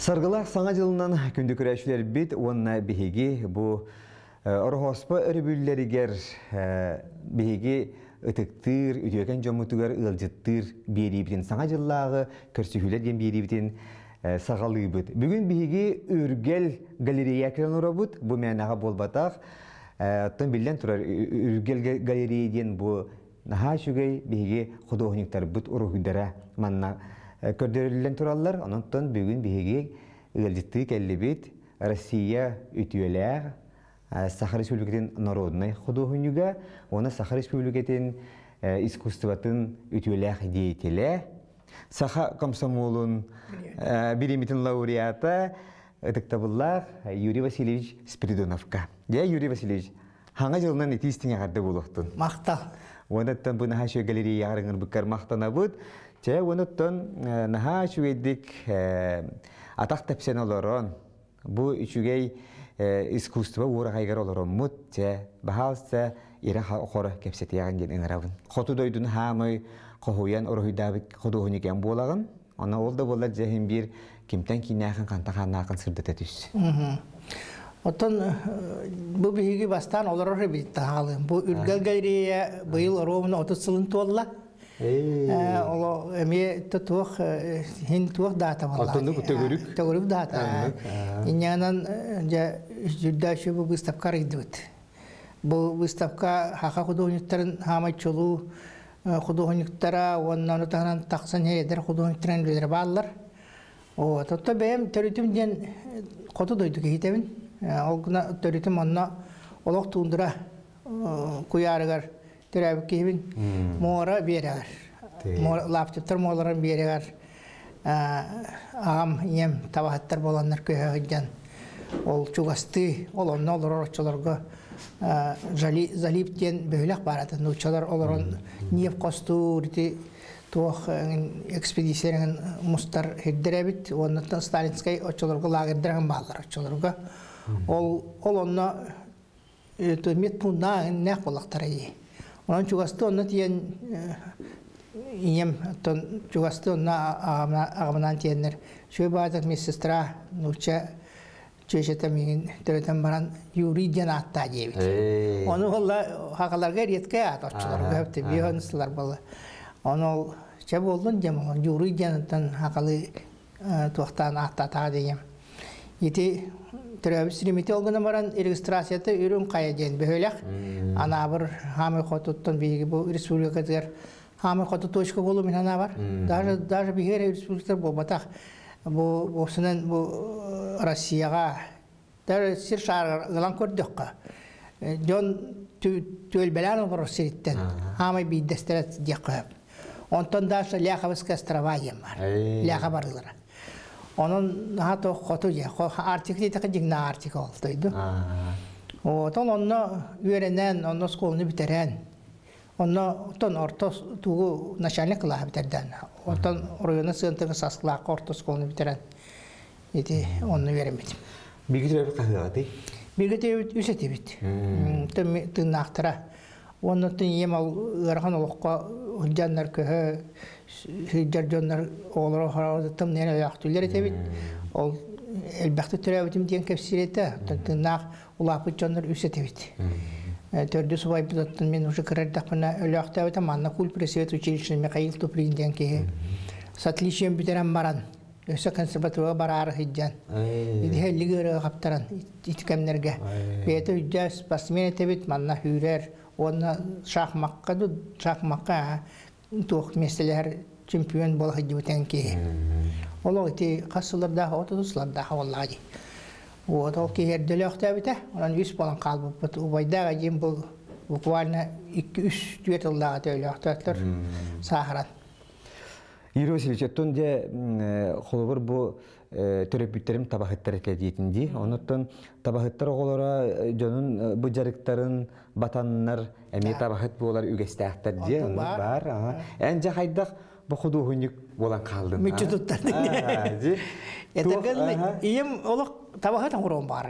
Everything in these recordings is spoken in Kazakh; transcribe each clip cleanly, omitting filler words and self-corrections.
Sargılar sana жылынан күнді күрәшілер бит, онына бігеге бұ орғоспы өрбүллері гер бігеге ұтықтыр, үтіөкен жомутығар ұлжыттыр бері бітін. Саңа жыллағы көрсігілер ген бері бітін сағалы бұд. Бүгін бігеге үргел галерея кірін ұра бұд, бұ мәнаға болбатақ. Оттан білден тұрар үргел галереяден бұ наға шүгей бігеге құдоғынықтар бұд ұрығыдара манна көрдөрүлен тураллар, онтон бүгүн биһиги ылжытты келлибит Россия үтүөләр Саха Республикатын народный художнигы, оны Саха Республикатын искусствотын үтүөләр деятеле, Саха комсомолун биримитин лауреаты Тыктабыллар Юрий Васильевич Спиридоновка. Я Юрий Васильевич, хаңа жылынан этистиңе карды болуктун. Мактал. Онтон бу наха галерея ярыңыр буккар мактана бут. Че онуттон наха шуэдик атак тепсен олорон бу үчүгей искусство уурагайгар олорон мут че бахалса ира хора кепсет яган ген эңрабын. Хоту дойдун хамы кохуян оройдабык ходоуникен болагын. Ана олда болар жехин бир кимтен кинахын кантаханакын сырдыта түс. Отон бу биги бастан олорор биттахалы. Бу үргел галерея быйыл ровно 30 жылын толла. Оло эме тотух хин тух дата валла. Алтынды төгөрүк. Төгөрүк дата. Инянан жа жүддашы бу выставка рыдыт. Бу выставка хака художниктарын хамайчулу художниктара оннан танан таксан хедер художниктарын билер баллар. О, тотто бем төрүтүм ден кото дойду кейтебин. Олгуна төрүтүм онна олок тундура куярыгар Терәбі кейбін моора берегер. Лаптыптар мооларын берегер. Ағам ем табахаттар боланлар көйәгіден. Ол чугасты, ол онна олар орчаларға залиптен бөйләк баратын. Учалар оларын ниеп қосту, рити туақ экспедицияның мұстар хеддерәбіт. Оннаттан Сталинскай очаларға лагердерген балар очаларға. Ол онна мет пунна нәқ болақтар ей. Он чугасты онна тиен ием тон чугасты онна агамнан тиеннер. Шөй баатак медсестра нуча чөйшетэ мигин төрөтөн баран Юрий ден атта дебит. Оны олла хакаларга ретке атчылар көптү бионслар болду. Оны че болдун жаман Юрий дентен хакалы токтан атта та дегем. Ити Төрәбіс ремете олғына баран регистрацияты үрін қая ден бөхөлек. Ана бір хамы қотуттан бейгі бұл республикатығар хамы қоту точка болу мен ана бар. Даже бейгер республикатар бұл батақ. Бұл сынан бұл Россияға, даже сир шағыр ғылан көрдіққа. Жон төлбелән олар сереттен хамы бейдестерет дек қойып. Онтан даже Ляховская острова ем бар. Ляха барылары. Onun daha da kotuya, artikli takı cigna artik oldu. O ton onu öğrenen, onu skolunu bitiren, onu ton orta tuğu naşanlıkla bitirden. O ton orayına sığıntı saskla orta skolunu bitiren. ити онны беремет. Бигитер кахыгаты. Бигите үсетебит. Тыннактыра. Оннотун ем ал ырган олокко жаннар көһө жоннар олоро харагдым нене яктылар этебит. Ол элбәхте төрәбитим дигән кепсирете. Тыннак улапы жоннар үсетебит. Төрдү субай биттен мен уже кырдакына өлөктә бит манна кул пресвет училище Михаил Туприн дигән ки. С отличием битерәм баран. Өсө консерваторга барар хиҗан. Иде лигер каптаран иткәмнәргә. Бете үҗә спортсмен этебит манна хүрәр. Онна шахмакка тух меселер чемпион бол хиҗбетен ки. Олог ити касыларда отусларда валлаһи. Вот ол киерделәктә бите. Анан 100 балан калып бит. Убайдага җим бу буквально 2-3 түйетелдәге төләктәләр сахарат. Юрий оттон же холобор бу төрөпүттерим табахыттар экедитинди. Онуттан табахыттар оголора жонун бу жарыктарын батаннар эми табахыт болар үгестәктер же бар. Энже хайдак бу худугунук болан калды. Мичуттар. Этеген ием олок табахыт орон бар.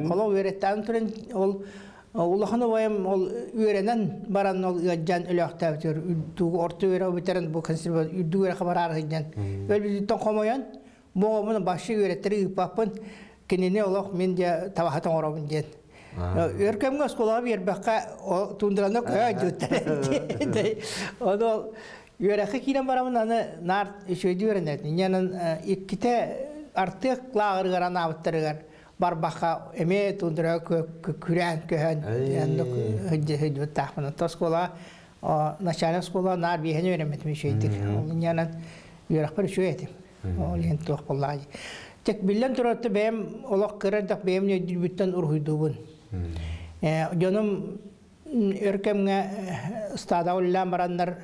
Олок өйрөттөн турен ол Улаханы вайым ол үйренен баран ол жан өлөктә битер. Туг орта үйрө битерен бу консерва үйдүгә хабар арган. Өл биттен комоян, бу моны башы үйрәттери папын кинене олох мен дә табахатын орабын дигән. Өркәмгә школа бербәккә тундыраны көҗүттә. Ол үйрәхә килен барамын аны нар шөйдү үйрәнәт. Янын икките артык лагыр гарана биттергән. Барбаха эме тундра күрән көһән янды тахмана тоскола начальная школа нар бихен өйрәнмәтме шәйтик. Янан юракпыр шөйәтим. Ол ен тох буллай. Тек билен тураты бем олак кырдак бем не диттен ургыдыбын. Җаным өркәмгә стада уллан бараннар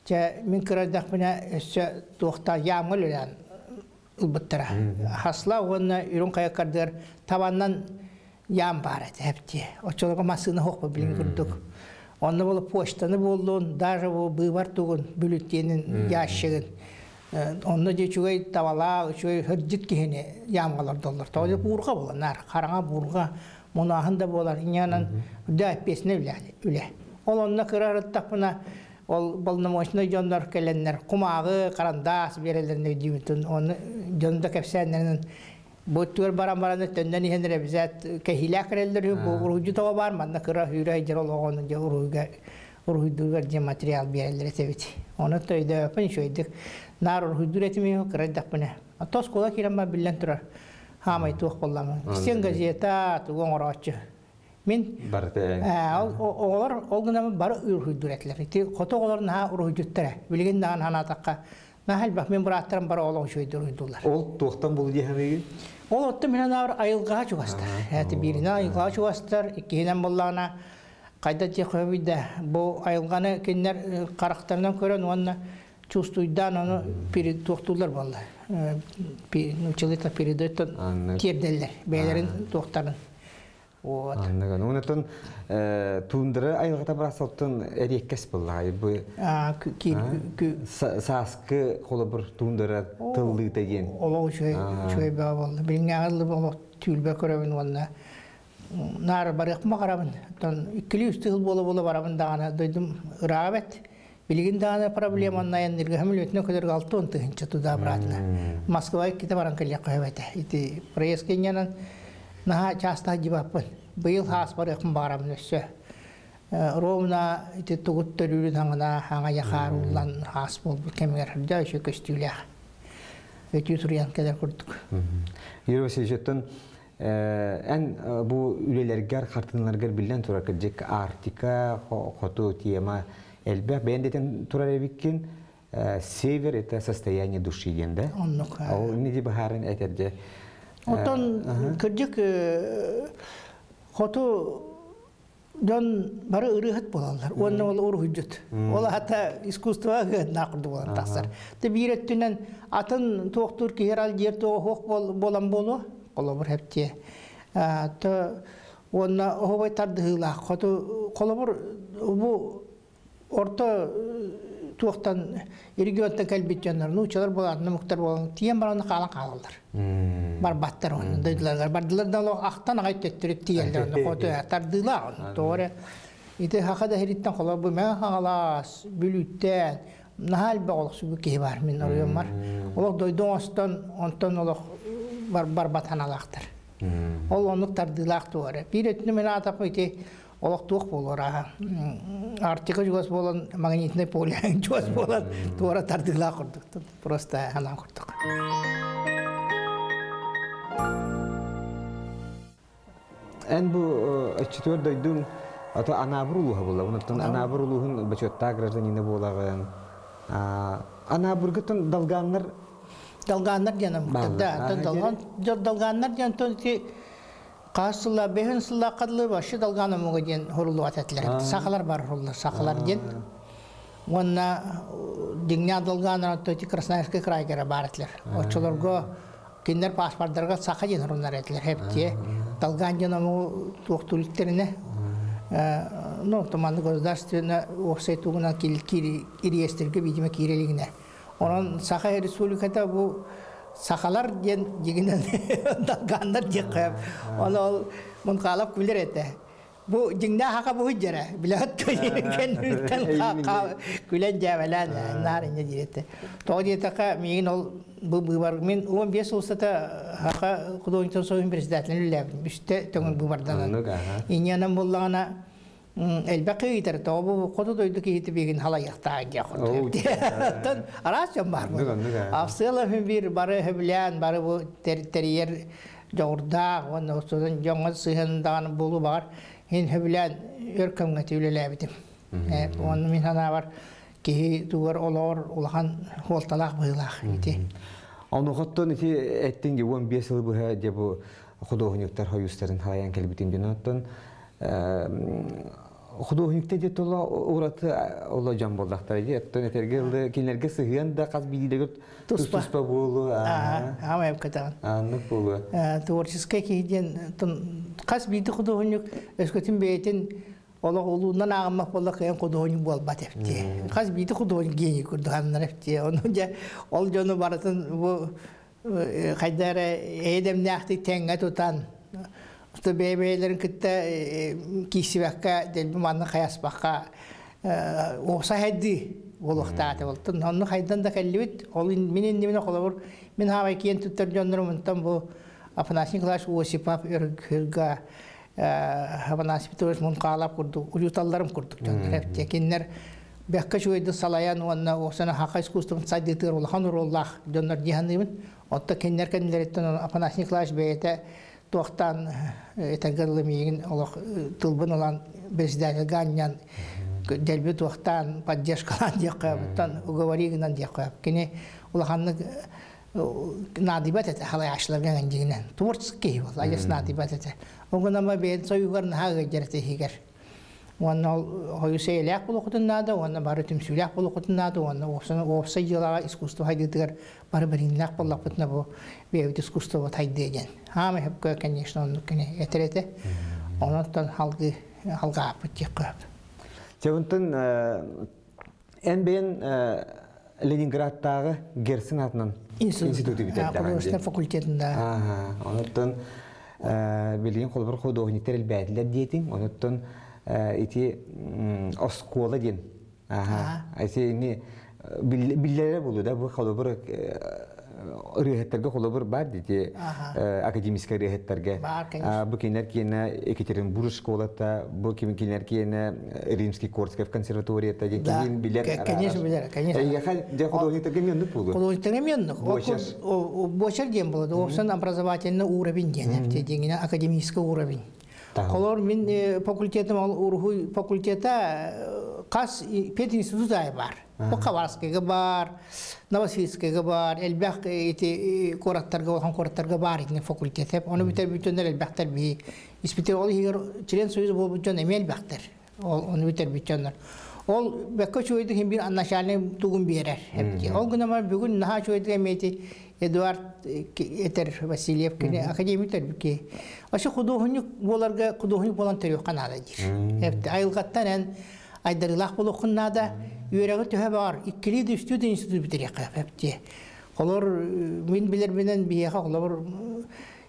че мин кырдак менә тохта ямыл үлән. Улбыттыра. Хасла онна үрін қаяққардыр табаннан ям бар әді әпте. Очолығы масыны хоқпа білін күрдік. Онны болы почтаны болуын, даже бұйбар тұғын бүліттенін яшығын. Онны же чүгей табала, чүгей хүрдет кейіне ям қалар доллар. Тауды бұрға болар, нар, қараңа бұрға, мұнағында болар. Инянан үді әппесіне үлі. Ол онна кырарыттақ бұна ол болнамошны жондар келеннер кумагы карандас берелерне димитин оны жонда кепсәннәрнең боттур барамараны тәндән ихендер бизат кехилә керелдер бу уружу таба бар манна кыра хүрә җырылган җа уружугар җа материал берелер тәбит оны тойда пен шойдык нар уружур этими кырдак менә атос кола кирәмә билен тора хамай тух болламы сен газета туган орачы Мен ол гына бар үрүдүретлер. Ти котоголорун ха үрүдүттер. Билген дан ханатакка. Нахал бак мен бураттарым бар олон шөйдүрүдүллар. Ол токтан бул дихемеги. Ол отты менен авыр айылга чугастар. Хәти бирине айылга чугастар, икенен боллана кайда те көбүдө. Бу айылганы кеннер карактарынан көрөн онна чувствуйдан аны перед токтулар болду. Училита передоттон терделер. Бейлерин токтарын. Вот. Аннаган унутун тундыры айылгата барасоттун эреккес буллай бу. Саскы коло бир тундыра тылды деген. Олоо чөй ба болду. Билгәнле боло түлбө көрөбүн онна. Нар барыкма карабын. Тон 200 тыл боло барабын дагана дойдум рабет. Билген дагана проблема найын иргәмлетне көдер 6 тыгынча туда обратно. Москва ките баран келе кайбата. Ити проескеннән на часто дивапын. Был хас барыкм барам нөсө. Ровна ити тугуттөрүлү таңына хаңа яхаруллан хас болду кемер дәшө көстүлә. Өтү турян кадәр курдук. Юрий Жеттон эн бу үлелергер картынларга билен тура кыжык Арктика хоту тема элбе бендетен тура биккен север это состояние души дегенде. Ал не дип бахарын әйтерде. Отон кырдык хоту жон бары ырыхат болалар. Онна ол урхуджут. Ол хата искусство нақырды болар тасар. Те биреттүнен атын тоқтур кирал жер то хок болам болу. Колобур хепте. Та онна хобай тардыла. Хоту колобур бу орто туохтан регионтан калбитчаннар нучалар боларны муктар болан тиен бараны калалар. Бар баттар он дыйлар бардылар да актан агайттырып тиелдер кото тардыла торе. Ите хакада хириттен кала бу мен халас бүлүттен нахал багылсу ки бар мен орыймар. Олар дойдон астан онтон олар бар батаналактар. Ол оны тардылак торе. Бир этне мен атап ите олар тух болор артика жугас болон магнитный поле жугас болон тура тардылак курдук. Просто анан курдук. En bu четвер дойдун ата анабрулуха була. Онтон анабрулухун бачотта гражданине булаган. Анабургытын далганнар жанам. Да, далганнар жантон ки Касыла бехин сыла кадлы башы далганы мөгөден хорулу ататлар. Сакалар бар хорулу, сакалар ден. Онна дигня далганы тоти Красноярский крайга баратлар. Очолорго киндер паспортларга сака ден хорулар этлер хепти. Далган жанамы токтулуктерине ну томанды государственный офсайтугуна кири ириестерге видимо кирелигине. Онан Саха республикада бу сакалар ден дигинен далгандар жекеп. Ол мункалап күлер эте. Бу жиңна хака бу жара. Билат көйген хака күлен жабалан нарыны дирете. Тоди така мин ол бу бар мен 15 улсата хака кудоңтон союн президентлин леб. Биште төңүл бу бардан. Инянан буллагана الباقي ترتوبوا قطو دويدو كي تبيين هلا يحتاج ياخذ تن راس جمار افصل في بير باره هبلان باره تريير جوردا ونوسن جونغ سهن دان بولو بار هين هبلان يركم غتيل لابتم وان من هنا بار كي دور اولور улахан холталак быйлах ити аны хоттон ити эттин же 15 жыл бу же бу художниктер хаюстарын хаян келбитин динаттан художникте де тола ураты ола жан болдактар же эттен этергелде кинерге сыгын да каз бидилеге туспа болу ама эпкатан аны болу творческий кийден каз биди художник эскетин бейтин ола улунан агамак болдак эн художник болбат эпти каз биди художник гений курдганнар эпти ону же ол жону баратын бу кайдары эдемнахти теңге тутан Что бебелерин китте кисибакка делби манны каяспакка оса хедди болохтааты болтун. Онну хайдан да келлибит. Ол менен неме колобур. Мен хабай киен туттар жондурумунтан бу Афанасий Николаевич Осипов өргө Афанасий Петрович мункалап курду. Улюталларым курдук жондур. Текиннер бекка шойду салаян онна осана хака искусствун саддетер улахан уруллах жондур диханыбын. Отта киннер кенлереттен Афанасий Николаевич бейте Тоқтан этагырлы мигин олох тылбын olan бездәге ганьян делбе тоқтан поддержкалан дияқабыттан уговоригынан дияқаб. Кене улаханны надибат эте халай ашларга гандигинен. Творческий бол, аяс надибат эте. Огунама бен союгарны хага жерте хигер. Уанна хойусейлек болуқутын нады, уанна бары түмсүлек болуқутын нады, уанна опса жылаға искусство хайдыдығар бары бірінлек болуқутына бұл бейбіт искусство хайдыдеген. Хама хепкі, конечно, оны көне етереті, онықтан халға апыт жек көп. Чевінтін, ән бейін Ленинградтағы Герсин атынан институты бітетті. Художественный факультетінде. Онықтан білген қолбір художниктер әлбәділер дейтін, онықтан ити оскола ден. Айсе не биллере болу да бу холобур рехеттерге холобур бар дите академический рехеттерге. Бу кинер кине Екатеринбург школата, бу кинер кине Римский Корская консерваторията де кин биллер. Конечно, биллер, конечно. Я де художниктер геменник болу. Художниктер геменник. Бошер ден болу. Опсын образовательный уровень ден. Те академический уровень. Колор мен факультетім урху факультета қас пет институты бар. Хабаровскийге бар, Новосибирскийге бар, элбек эти кораттарга болған кораттарга бар итне факультет. Оны битер бүтөндер элбектер би. Испитер ол егер член союзы болуп бүтөн эме элбектер. Оны битер бүтөндер. Ол бекке чойды ким бир аннашалны тугун берер. Ол гына бүгүн наха чойды эмети Эдуард Этер Васильев кене академиктер бике. Ашы художник боларга художник болан терек канада дир. Айылгаттан айдарылак болукуннада үйрәгә төһә бар. Иккили дә студент институт битерә кәфәпте. Колор мин билер менен бияга колор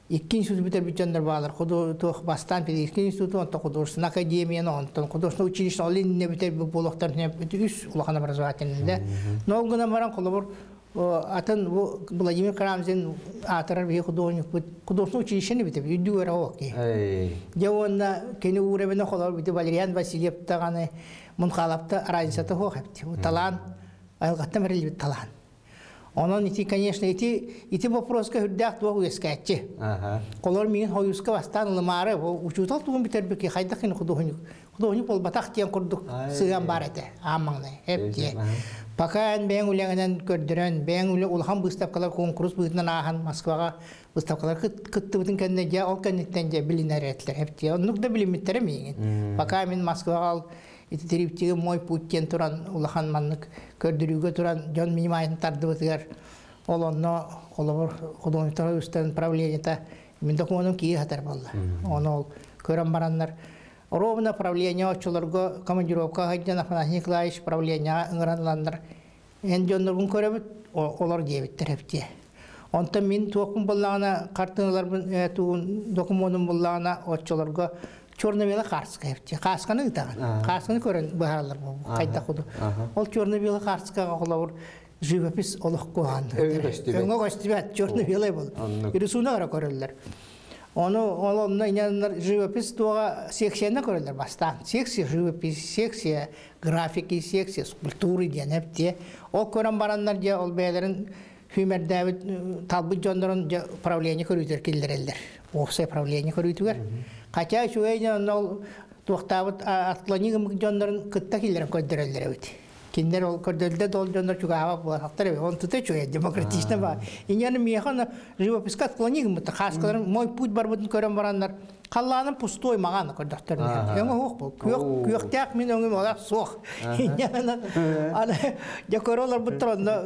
икки институт битер бичәндер балар. Худу тох бастан педагогик институт онта художественная академия, онта художественное училище, олин не битер булактар не үс улахан образовательныйда. Но гына баран колор атын Владимир Карамзин атырар бие художник художественное училище не битер. Юдура оки. Жауна кене уребене колор битер Валериан Васильев таганы мунхалапта разницаты хохапти. Талан алгаттан берил талан. Онон ити, конечно, ити вопроска хүрдәк туа уескәтче. Колор мин хоюска бастан лымары, учутал тугын битербеки хайдакин художник. Художник бол батак тиен курдук сыган бар эте, аммаңны, эпте. Пока бәң үләңнән көрдөрөн, бәң үлә улхан выставкалар конкурс бытынан ахан Москвага выставкалар кытты бутын кәнне я ол кәннеттен же билинәретләр, эпте. Онук да билимиттер мин. Пока мин Москвага ити терриптиги мой путтен туран улахан маннык көрдүрүүгө туран жон минимайын тарды бытыгар ол онно колобор художниктар үстен правлениета мен документум кии хатар болду. Оны ол көрөн бараннар ровно правление очолорго командировка хайдан Афанасий Николаевич правление ыңыранландар эн жондоргун көрөбүт олар дебиттер эпти. Онта мен туокун боллагана картыналар документум боллагана очолорго черно-белый харска эпти. Хасканы ытаган. Хасканы көрөн баалар бу. Кайта худу. Ол черно-белый харскага колор живопись олох куган. Өңгө гостибат черно-белый бол. Рисунара көрөлөр. Оны олонна иняндар живопись туга секцияна көрөлөр бастан. Секция живопись, секция графики, секция скульптуры деген эпти. Ол көрөн барандар же ол бээлерин Хюмер Давид талбы жондорун правление көрүтөр килдерелдер. Оксай правление көрүтүгөр. Хотя шуэйна нол тухтабыт атланигым жондорун кытта килдерен көддөрөлдөр өт. Киндер ол көрдөлдө дол жондор чугава булактар он туте чуэ демократично ба. Иньяны механа живопись атланигым та хаскалар мой путь бар бутун көрөн барандар. Калланын пустой маган көрдөктөр. Эми хок бу. Күйөктәк мен өңүм ала сох. Иньяны ана жакоролор бутронда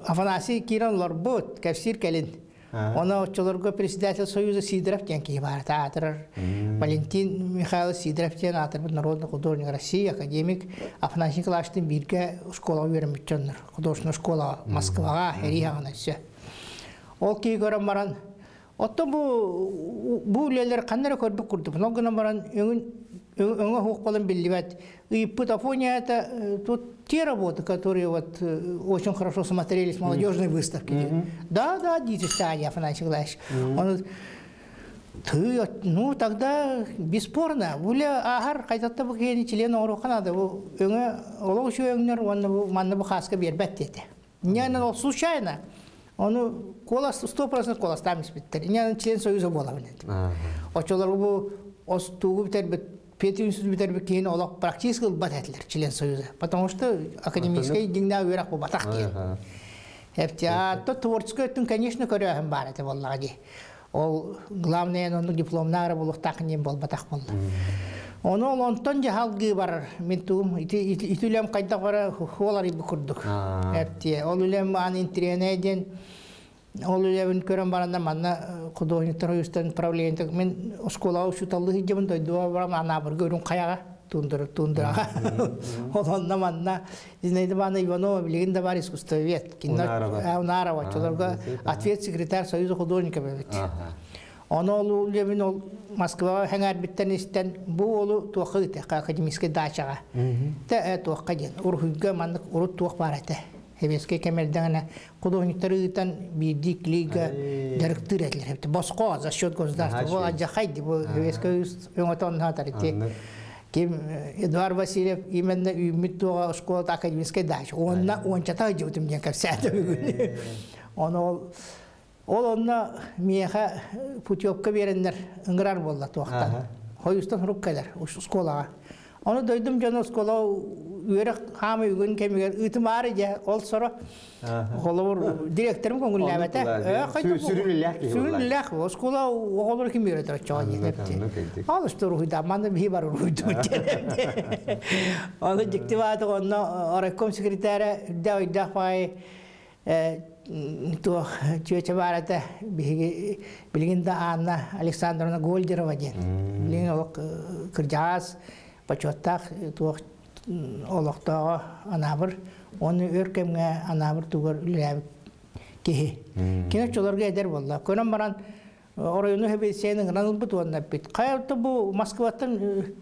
Афанасий Киранлар бут кафсир келин. Она очолорго председатель Союза Сидоров тенки бар театр. Валентин Михайлович Сидоров тен театр народный художник России, академик Афанасий Николаевич бирге школа вермичоннер. Художественная школа Москвага, Ригана все. Ол ки көрөм баран. Отто бу үлелер кандай көрбүк курду. Многона баран өңө хук болон билибет. И Путафония это тут те работы, которые вот очень хорошо смотрелись в молодежной выставке. Да, дети стали, Афанасий Николаевич. Он, ну, тогда бесспорно. Буля агар, кайтатта бу кени член оруханада, өңө олошу өңнөр, манна бу хаска бербет. Не случайно. Он колас 100% колас там испиттер. Не член Союза бола билет. Очолор бу остугу битер Петр институт битербек кейін олақ практически бататлер член Союза. Потому что академическая дигна уверах по батахте. А то творческое, конечно, көрөһүм бар это боллаги. Ол главное, он дипломнары булук такнем бол батах бол. Оны ол онтон жахалгы бар. Мен туум итүлем кайда бара холары букурдук. Ол үлем аны интернеден ол үлем көрөн баранда манна художниктар үстен правление мен школа учуталды жебен дойду барам ана бир көрүн каяга тундура. Онда манна знайды бана Иванова билигинде бар искусствовед. Унарова чолорго ответ секретарь Союза художников бит. Оны ол үлем ол Москва хәңәр биттен истен бу олу туакы академический дачага. Та туакка ден урхуга манны урут туак бар эте. Хебеске кемелдәгенә художниктар үтән бирдик лига директор этләр. Башка за счет государства. Бу аҗахайди бу хебеске өңөтөн хатарите. Ким Эдуард Васильев именно үмиттога школа академическая дача. Онна ончата җутым дигән капсәтә бүген. Онна миха путевка береннәр ыңгырар булды туактан. Хойустан руккалар школага. Onu doydum canı skola üyere hamı ügün kemiger itimarı ya ol sonra kolor direktörüm kongullabete sürünlek o skola oğulur kim yönetir çoğun yepti alıştırı da manda bir var uydu onu diktivatı onu arakom sekreteri da fay to çeçevarete bilginde Anna Alexandrovna Golderova diye bilgin o kırcağız Почёттах олоқтоға анабыр, оны өркемге анабыр тугар үләбі кеhe. Kine çolorga eder valla. Konan baran orayını hebe senin ranılbıt onunla bit. Kayıpta bu Moskva'dan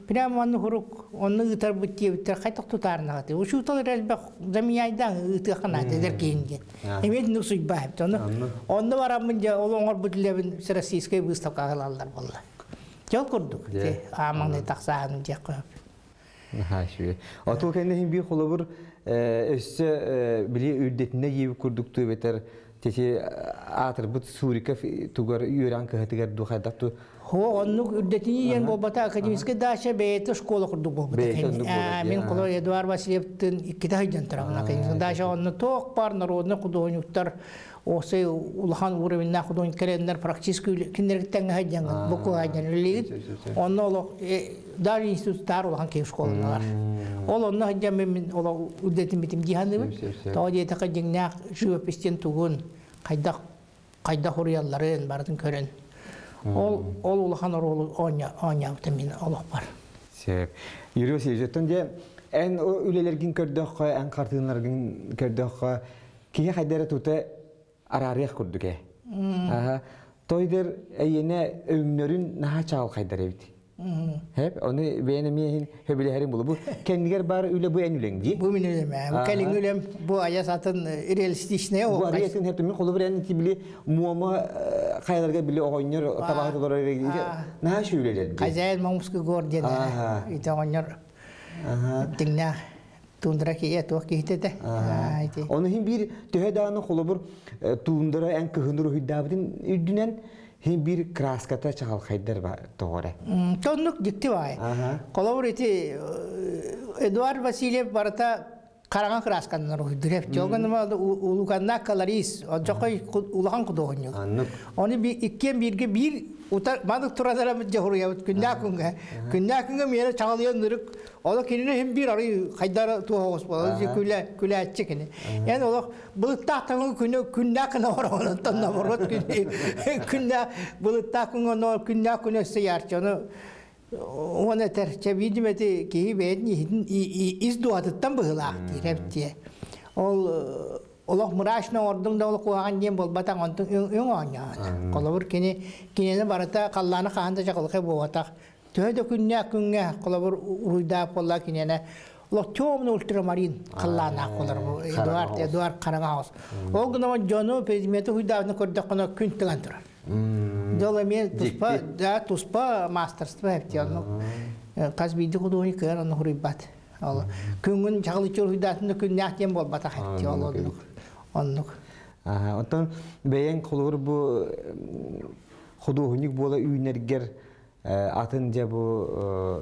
piramanı huruk onu ıtar bitiye bitir. Kaytak tutarına katı. O şu talı rezbek zamiyaydan ıtı kanat eder keyinge. Emet nusuy bahip. Onu varamınca olan bütülebin sırası iskay bıstap kağılarlar valla. Çok kurduk. Amanı taksağını diye koyup. Ha şu. Atıl kendine bir kolabur össe bile ürdetinde gibi kurduktu beter. Teki atır bu Surika tugar yüren kahtigar duhadatu. Ho onluk ürdetini yen bolbata akademiske daşa beyte şkola kurduk bolbata. Min kolo Eduard Vasilyev'tin iki daha jantarağına kayın. Daşa onu tok par narodna kudonyuktar. Osay ulhan uğravinna kudony kerenler praktiski kinderlikten hajjan boku hajjan ligit. Onu olo dar institutlar ulhan kay şkolalar. Ol onu hajjan min olo ürdetin bitim gihandı. Tawdi takajjingna şu pistin tugun kayda horiyalların bardın kören. Ol ulhan rolu onya vitamin Allah var. Sep. Yürüyor seyircetten de en o ülelergin kördük, en kartınlargin kördük. Kiye haydere tuta ararıya kurduk. Toyder yine övünlerin naha çağıl haydere evdi. Hep onu beğenemeyen hebele herim bulu. Bu kendiler bari öyle bu en ülendi. Bu min ülem. Bu kelin ülem bu aya satın realistik ne o? Bu ariyetin hep tümün kolu veren tibili muama kaylarga bile oynuyor tabağı dolara naha şu ülelerdi. Kazayel mamuska gordiyene. İte oynuyor. Dinle. Tundra ki ya tuh kita teh. Onu hem bir töhedağını kolubur tundra en kıhınır hüddabdin ürdünen hem bir kraskata çağal haydar var doğru. Tonluk dikti vay. Kolubur iti Eduard Vasilyev barata karangan kraskanlar hüddürep. Çoğun ama ulukanna kalaris. Çoğun ulukan kudoğunyu. Onu bir ikken bir utar madık turadara cahuruyavut kündakınga miyere çağlayan nırık ola kendine hem bir arayı haydara tuğuz bala küle açık yani yani ola bılıktaktan kündakına var onun tanına varot kündak bılıktakın onu kündakını seyarçı onu ona terçe vidimeti ki beğeni izduatıttan bıhılak direp diye Allah murashna ordunda ol kuan yem bol batang ontun yung onya. Kolabur kini barata kallana kahanda jakol bo watak. Töde kunnya kolabur uruda polla kinene. Allah çomno ultramarin kallana kolar bu Eduard Karagaos. O gna jono pezmeto huidavna kordakona kuntan turar. Dolame tuspa masters heptiyanno. Kas bidi kudoni kar onu huribat. Allah. Künün çağlıçır hüdatında künyak yem bol batak etti Allah'ın. Onluk. Ondan beyen kolur bu xuduhunik bola üynerger atınca bu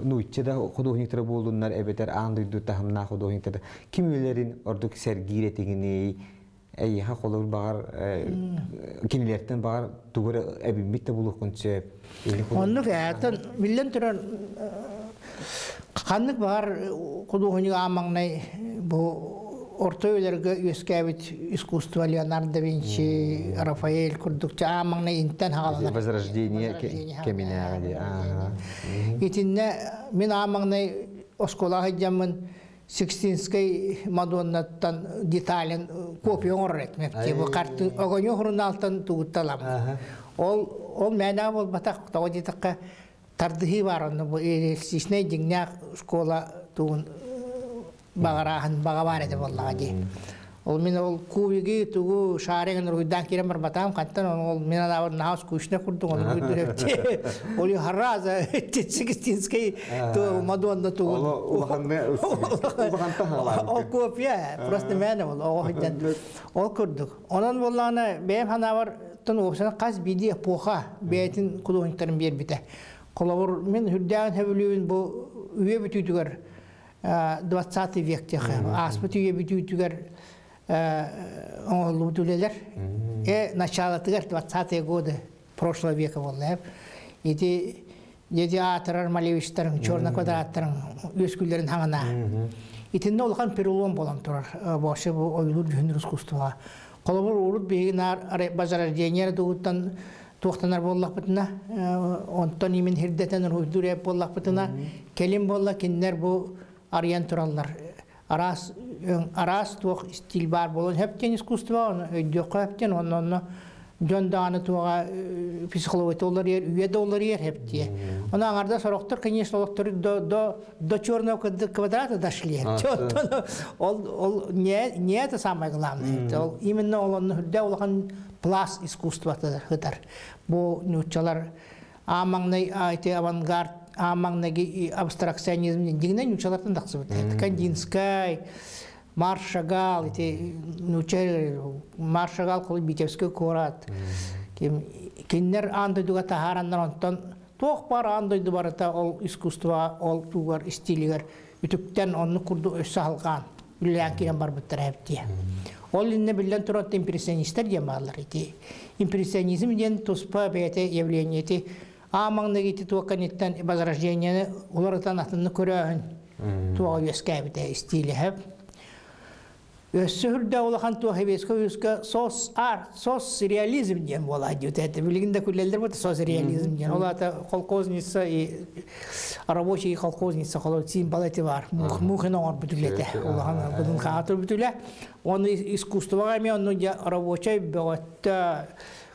nuitçe da xuduhunikleri bulunlar ebeter andıydı tahamna xuduhunikleri kimlerin oradaki sergiretigini ha kolur bağır kimilerden bağır duvara ebimit de bulukunca onluk zaten millen türen kanlık var xuduhunik amangnay bu orta ölerge üskevit iskustva Leonardo da Vinci, Rafael kurdukça amangna inten halalar. Возрождение Кеминari. İtinne min amangna oskola hajamın Sixtinskay Madonna'tan detalyen kopya orret mepti bu kartı ogonyo hurnaltan tuğutalam. Ol mena bol batak tawadi takka tardihi var onu bu sisne jingnya oskola tuğun bagarahan bagaware de vallahi. Ol min ol kuvigi tugu şarengen ruhdan kirem barbatam kantan ol min ala naus kuşne kurdum onu direkt. Oli harraza Sixtinskay tu Madonna tu. O kopya proste mena ol o hajjan. O kurduk. Onun vallahi benim hana var tun opsana qaz bidi poha betin kuduntarım bir bite. Kolabor min hüddan hevlüün bu üye bütüdüger 20 векте аспыты үебүтүгөр оңолуудулелер начало 20-е годы прошлого века болду. Эти театрдар Малевичтер черный квадраттар өскүлөрүн хаңана. Итинде олган перелом болон турар. Бошы бу ойлур жөндөр искусствога. Колобор урут бегинар базарардениер дугуттан туқтанар боллақ бітіна, онтон емен хирдетен рухдуреп боллақ бітіна, келім болла киндер бұл арыян тураллар. Арас туох стиль бар болон хептен искусство өйдөккө хептен онно жон дааны туга психология доллар үйе доллар хепти. Она аңарда сороктор, конечно, олоктор до черного квадрата дошли. Ол не это самое главное. Именно он хурда пласт искусства хытар. Бу нучалар амаңнай айти авангард, амаңнаги абстракционизм дигнен нучалартан даксыбыт. Кандинскай, Маршагал, Маршагал, коли Битевский корат. Кинер андойдуга тахарандан онтон тоқ бар андойду барата ол искусство, ол тугар стилигер үтүктен онну курду өссө алган. Үллән кирен бар буттар хепти. Ол инне билен турат импрессионисттер дем барлар ити. Импрессионизм ден туспа бете явление ити. Амаңнаги ити туаканиттен возрождение уларытан атынны көрөһүн. Туга өскәбите стили хеп. Өссүрдө улахан туа хебеске сос реализм дем бола дют. Это билигинде күллелдер бут сос реализм дем. Олата колхозница и рабочий колхозница холод символы бар. Мухын ор бүтүлете. Улахан будун хатыр бүтүле. Он искусствога ме он рабочий бөгөттө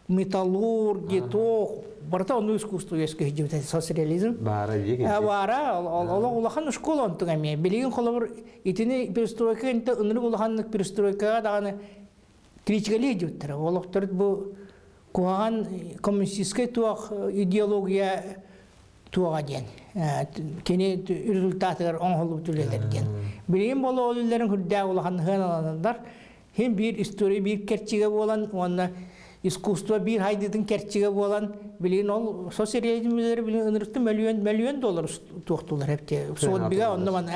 металлурги тоо барта он искусство эске дют. Сос реализм. Бара диге. Бара улахан школа онтугаме. Билигин холор итини перестройка инте ынры улаханнык перестройкага даганы критикалей диптер. Олоктор бу куаган коммунистический туак идеология туага ден. Кене результаттар оңголуп түлелер ден. Билигин боло олуларын хүрдө улаханны ханаландар. Hem bir история bir керчиге болан, онна искусство bir хайдыдын керчиге болан, билин ол социализмдер билин ынырыкты миллион доллар туктулар хепте. Сол биге оннан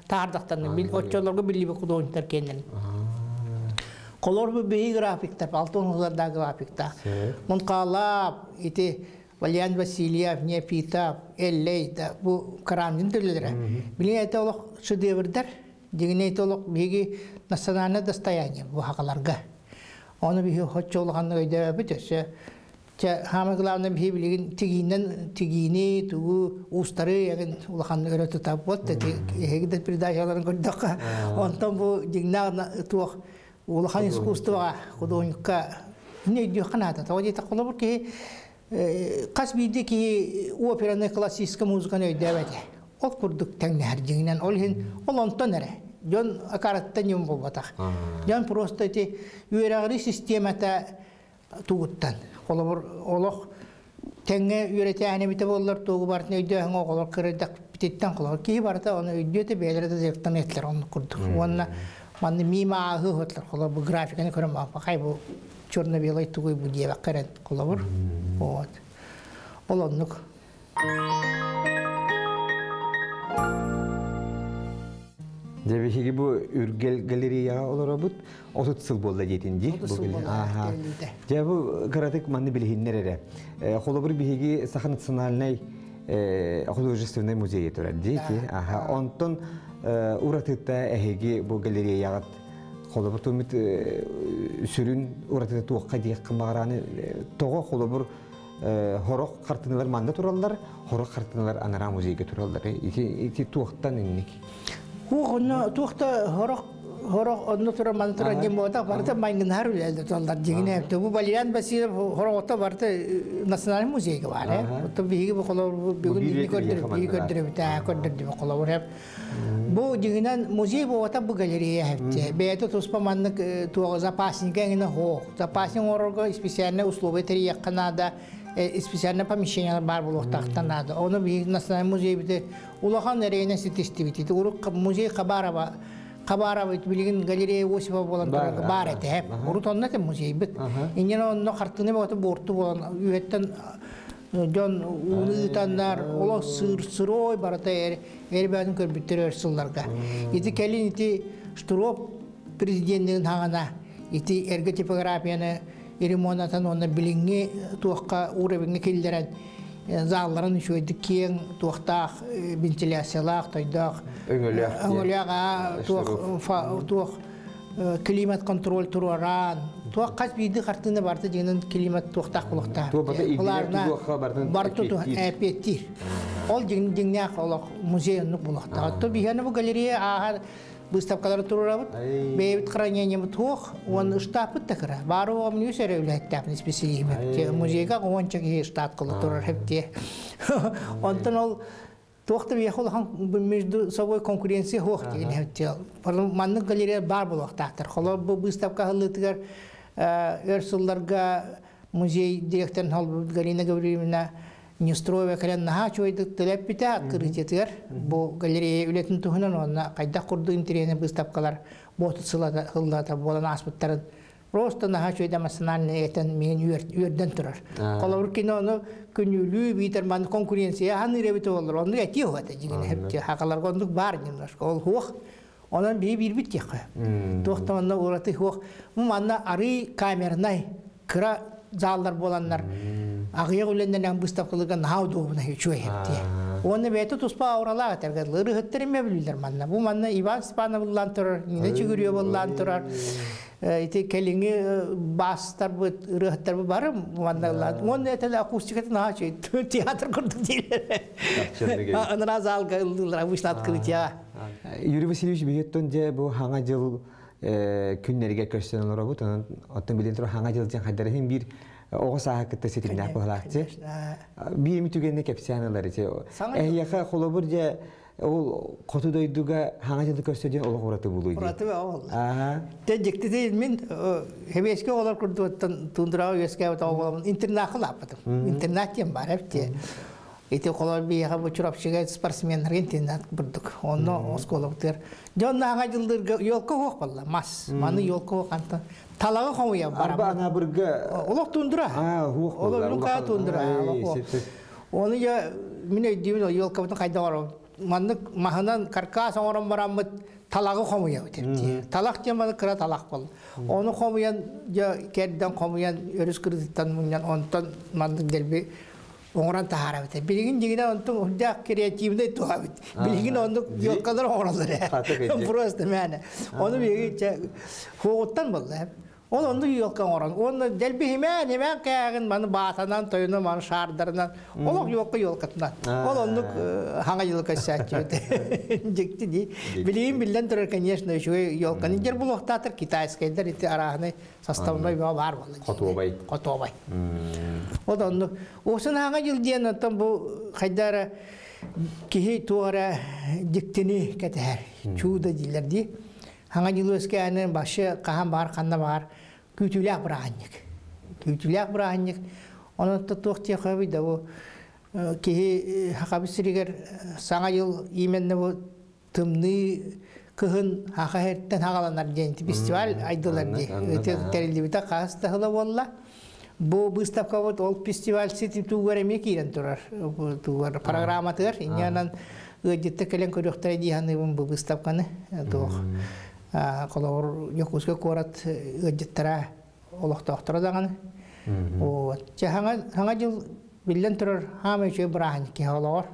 таардактан бил оччолорго билиби кудоонтар кенен. Колор бу бей графиктер, алтынларда графикта. Мон калап ити Валерий Васильев, Непитов, Эллейда бу карамдын төлөлөр. Билин это ол шедеврдер, дегене это ол биги национальное достояние бу хакаларга. Оны биги хоччолганны өйдө бүтөсө. Хамы главный билигин тигини тугу устары ягын улаханны өрөтө тапот. Эгде передачаларын көрдөк. Онтон бу дигна туох улахан искусствога художникка не дөханата. Тоди таколор ки касбиди ки операны классическая музыканы өйдөбөтө. Ол курдук таңнар жигинен ол хин ол онтон эре. Жон акараттан юм болбатак. Жон просто эти үйрагы системата тугуттан. Колор олох теңге үйрөтәне бите боллар тугу бартны өйдөһөн оголор кырдак битеттен колор ки барта аны өйдөтө белерде зектан этлер оны курдук. Онна манны мима ахы хотлар колор бу графиканы көрөм бакай бу черно-белый тугуй бу диеба карен колор. Вот. Олоннук. Дебешеги бу үргел галерея олорабут 30 жыл болду жетинди. Ага. Жабу каратык манны билихиннере. Холобур бихиги Саха национальный художественный музей турады. Ага. Онтон уратыта эхеги бу галереяга холобур тумит сүрүн уратыта туакка дек кымараны того холобур хорок картиналар манда туралдар, хорок картиналар анара музейге туралдар. Ити туактан инник. Ху тухта хорок онно тура мантра демота барта майнгнар үлелде толдар дигине бу Валерий Васильев хорокта барта национальный музейге бар. То биги бу колор бүгүн көрдүр колор. Бу дигинен музей бота бу галерея хепте. Бето туспа маннык туга запаснике гена хо. Запасник орго специальные условия три Канада специальное помещение бар булуктактан надо. Оны биги национальный музей бите улахан эрейне ситистибити. Урук музей Кабарова билигин галерея Осипова болан бар эте. Урут оннате музей бит. Инен онно картыны бото борту болан үйөттен жон улытандар оло сырой барата эрбәдин көрбүттөр сылларга. Ити келин ити штуроп президенттин хагана ити эрге типографияны ремонтан онна билинге туакка уровенге келдерен залларын шөйдік кең туақтақ вентиляциялақ тойдақ өңіліға туақ климат контроль тұраран туақ қас бейді қартыны барды дегенін климат туақтақ бұлықта бұларына барды әпеттір Ол жеңнәк олық музей оннық болақта. Отто биханы бұл галерея аға выставкалары тұрырабыд. Бейбіт хранение мұтуық, оны штапыд тәкірі. Бары оғым нөс әрі өләттәпін специалигі. Музейға оңынча кей штат қылы тұрыр хепте. Онтын ол тоқты бейхол между собой конкуренция хоқ деген хепте. Манның галерея бар болақтақтыр. Қолы бұл выставка ғылытығар өрсулларға музей директорын хол Галина Гавриевна Нестроева кален наха чойды тылеп бите открытиятыр. Бу галерея үлетін туһунан онна кайда курду интерьерне выставкалар ботысылата хыллата болан аспыттарын просто наха чойда массанальный этен мен үрден турар. Колор кинону күнүлүү битер ман конкуренция ханы ребите болор. Онду эти хата жигин хепте хакалар гондук бар немножко. Ол хух онан бир бит яка. Тохтаманда ураты хух. Манна ары камернай кыра залдар боланнар. Агыя үленден выставкалыган хаудуна чөй хепти. Оны бете туспа ауралага тергәләре хәттерме билдер манна. Бу манна Иван Степановлан турар, инде чигүрү боллан турар. Ите келинге бастар бу рөхтер бар манналар. Оны этеле акустикатын ачы театр курдук дилер. Ана залга ылдылар вышлат кырытя. Юрий Васильевич бигеттон же бу хаңа жыл күннәргә көчтәнләр бу. Аттан билен тур хаңа жыл җан хәдәрен бир оғы сағақытта сетігін ақпығылақты. Bir mitügenine kepsiyanıları. Ehiyaka kolobur je ol qotu doyduga hanga жылды көстөден олық ұраты болуйды. Ұраты ба ол. Тәжікті дейін мен хебеске олар күрді өттін туындырау өске өт оғылымын интернақыл апыдым. Интернаттен бар әпте. Эти қолар бейіға бұл чұрапшыға спортсменлер интернат бұрдық. Оны осколықтыр. Жон хanga жылдыр елкі оқ болла. Мас. Маны елкі оқ анты. Талағы қомуя бар. Арба ана біргі... Олық туындыра. Олық үліқая туындыра. Оны я мен өйдеймін елкі бұтын қайда барам. Маннык махынан каркас оңырын барамыд талағы қомуя өтепті. Талақ жеманы кіра талақ бол. Оны қомуян, кәрден қомуян, өріс кірдіктен мұниян, онтан мандық делбе оңыран тахара өтеп. Білігін жегіне онтың ұлдақ креативный туға өт. Білігін ондық елқадар оңыралыр. Просто мәні. Оны бегі хоғыттан болды. Ол онды юлкан оран. Оны делбихимен емен кәгін маны батанан, тойыны, маны шардарынан. Ол юлка юлкатынан. Ол онды хаңа юлка сәтчі өте. Жекті дей. Білейін білден тұрар, конечно, юлканы. Жер бұл оқтатыр китайскайдар, еті арағыны составной бар болды. Қотуабай. Қотуабай. Ол онды. Осын хаңа юл дейін оттан бұл қайдары кейі туғара жектіні кәтәр. Чууда дейлер дей. Хаңа жылы өске әнін башы қаған бар, қанда бар, күйтілек бірағанник. Күйтілек бірағанник. Оның тұттуқты қойбейді. Кейі хақабысырегер саңа жыл еменді тымны күхін хақа әрттен хағаланар дейінті фестиваль айдылар дей. Өте тәрелдебіті қағысты ғылы болла. Бұл выставка ол фестиваль сетіп туғар әме кейден тұрар. Туғар программа тұғар. Инянан өдетті кәлен көріқтар дейханы бұл выставканы туғ. Колор якуска корат өдеттара олохтоқтора даганы. Хаңа жыл билен турар хама чөй бұрағын ке олор.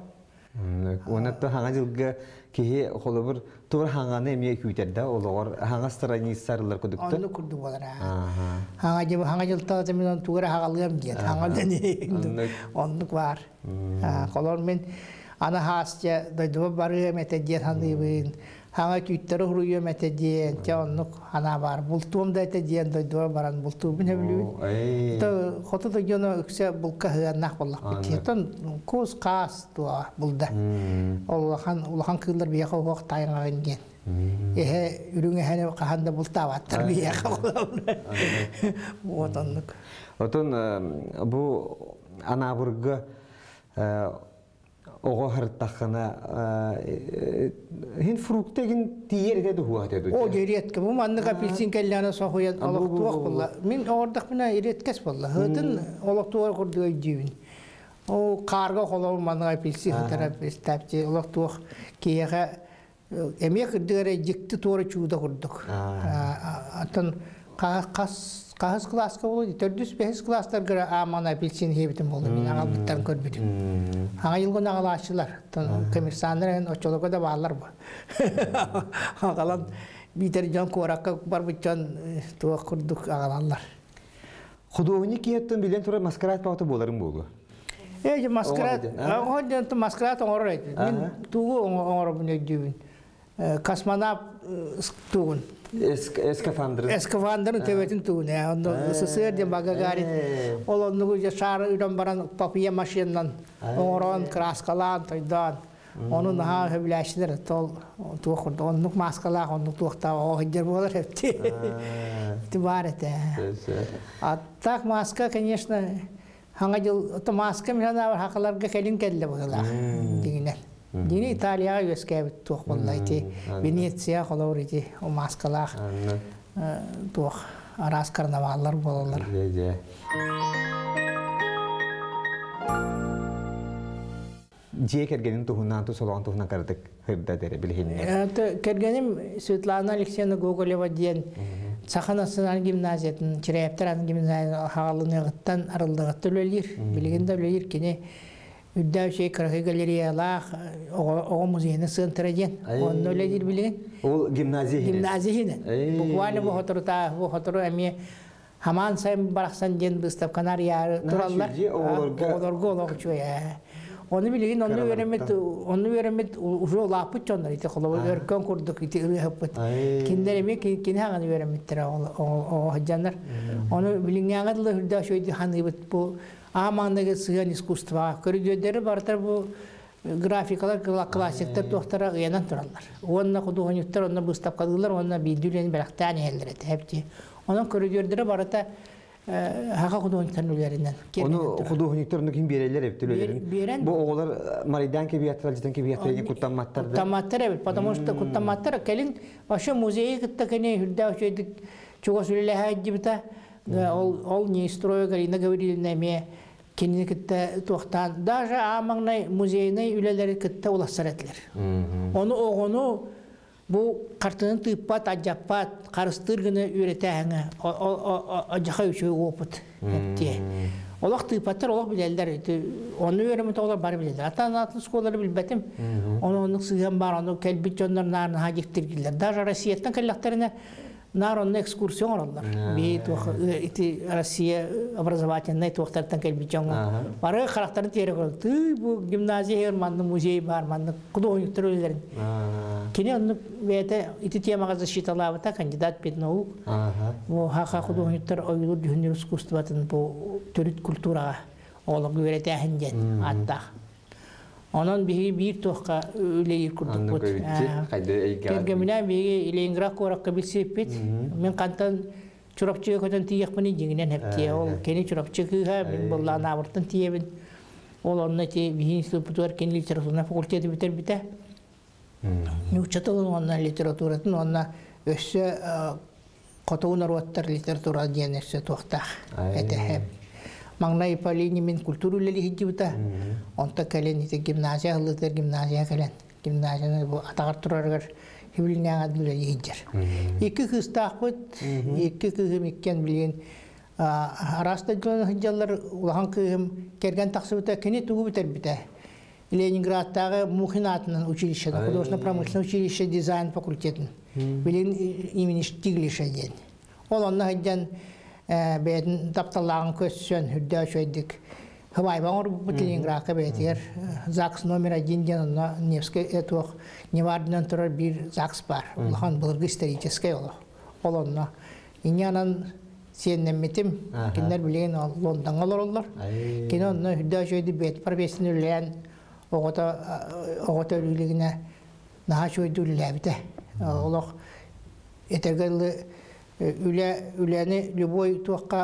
Онатта хаңа жылға кеге қолыбыр тур хаңаны емей күйтерді олор хаңа страницарылар күдікті? Оны күрді болар. Хаңа жыл тағызымен туғыра хағалығам дейд. Хаңа дәне ондық бар. Колор мен ана хасча дойдуба бары мәті дейд хаңдығын. Хаңа түйттері құруы мәті дейін, онық ана бар. Бұлтуымда әті дейін дойдуа баран бұлтуымын әбілуін. Қоты дойдуына үксе бұлқа ғаннақ болақ бітті. Көз қас туа бұлда. Улахан кылдар бияқа оқ тайынғағын дейін. Эхе үріңе әне қағанда бұлта баттар бияқа болауына. Отын бұл ана бұрғы оға харттақына хин фруктегин тиер етеді хуа етеді. О, еретке. Бұл манныға апельсин кәлләні соқуян олықтуақ болла. Мен ордақ мына ереткес болла. Хытын олықтуақ құрды өйдейін. О, қарға қолауы манныға апельсин хытарапес тәпте олықтуақ кейеға әмек үрдігері жекті туары чууда құрдық. Атын қағыз класқа болды. 4-5 кластар күрі аман апельсин хебітім болды. Мен ағал бұттарын көрбедім. Аңа елгін ағал ашылар. Коммерсанларын очолығы да бағалар ба. Ағалан битер жан қораққа бар бұттан туақ құрдық ағалалар. Құдуғыны кейеттің білен тұры маскарад бауты боларын болу? Ей маскарад. Ходят маскарад оңоройт. Мен тугу оңороб нөйдүбүн. Космонавт тугун. Эскафандр. Эскафандрын төбөтүн тугун. Онда СССР де багагарит. Ол оннугу жашар үйрөн баран папия машинанан оңорон краскалан тойдан. Onun daha hevlaşlar tol tuğurdu. Onluk maskalar, onluk tuğta o hediye болар hepti. Тибарete. Аттак маска, конечно, hangi yıl o maska milyoner hakalarga kelin kelle bolar. Dine. Dine İtalya üyeske tuğ vallahi. Venetsiya koloriti o maskalar. Tuğ aras karnavallar bolar. Jiye kergenin tuhundan tu solon tuhundan kardık hırda dere bilhinne. Kergenim Svetlana Alexeyevna Gogoleva diyen Sakhanasınan gimnaziyetin, Çireyaptaran gimnaziyetin hağalınıgıttan arıldığıttı ölelir. Bilginde ölelir ki üddäv şey kırıkı galeriyalar o muzeyine sığıntıracan. Onun ölelir bilgin. O gimnaziye. Gimnaziye. Bukvalde bu hatırı emi haman sayın baraksan diyen bıstav kanar yarı turallar. Oğlarga oğlakçı ya. Onu bilgin, onu veremet ucu lapıç onlar ite kolalı örkön kurduk ite ırı hapıt. Kinler emek kin hangi veremettir o haccanlar. Onu bilgin yanıtlı hırda şöyle hangi bu amandaki sığan iskustva. Körüdöderi barıtar bu grafikalar klasikler doktora uyanan turallar. Onunla kudu honyutlar, onunla bıstap kadılar, onunla bildülerini bıraktığını eldir et hepsi. Onun körüdöderi barıtar haka kudu honyutlarından. Onu kudu honyutlarını kim bireler heptilerin. Bu oğullar Maridan gibi yatıracıdan gibi yatıracıdan kutlanmatlar da. Kutlanmatlar evet. Потому что kutlanmatlar kelin başa müzeye gitti kene hürda şeydik. Çok söyle hacı bita. Ol не строю галина говорили на ме. Kendini kitte tohtan. Даже amangna muzeyine üleleri kitte ulaşsar ettiler. Onu bu kartının tıbbat, acappat, karıştırgını üretehine acaka üçü oput hepti. Olak tıbbatlar olak bilirler. Onu öğrenmede olar bari bilirler. Hatta anlatın skoları bilbetim. Onun sığın var, onu kelbit jonlar narına haciktir gider. Даже Россия'dan kellaklarına nar onun ekskursiyon olurlar. Bir Россия образовательный tuğtartan kelbit jonlar. Var karakterini tiyere koydu. Bu gimnaziye hermanlı, müzeyi barmanlı, kudu oyuncular öylerin. Kini onu veyde iti tiyamağa защиталавыта кандидат педнаук. Bu haka kudu oyuncular oyulur düşünür iskustuvatın bu türüt kultura oğlum öğretehinden hatta. Onun bir tohka öyle kurduk bu. Kergemine bir Leningrad korak bir sepet. Men kantan çorapçıya koydan tiyak beni cinginen hep tiye ol. Keni çorapçıya ben bolla navartan tiye ben. Onun ti bir institutlar kendi literatürüne fakültede biter. Uçatalım onun literatürünün ona össe katağınar vattar literatüra diyen össe tohta. Ete hep. Mangna ipalini min kulturuleli hicibta. Onta kalen ite gimnaziya hılıdır gimnaziya kalen. Gimnaziya bu atar turargar hibilini anadılır hicir. İki kız takpıt, iki kızım ikken bilin. Arasta dilan hicallar ulan kızım kergen taksıbıta keni tuğu biter biter. Ленинградтағы Мухинатының училищеда, художественно-промышленное училище дизайн факультетін. Білін имени Штиглиша ден. Ол онна хыджан бәйдің тапталағын көссен хүрді өшөйдік. Хыбайбан ор бұт Ленинградқа бәйтер. ЗАГС номер 1 ден онна Невский этуақ Невардынан тұрар бір ЗАГС бар. Олған бұлырғы исторический олы. Ол онна. Инянан сеннемметім, кендер білеген Лондон олар олар. Кен онна хүрді өшөйді бәйт парбесін үллән оғыта үлілігіне наға шөйді үліләбіті. Олық етергелі үләні любой туаққа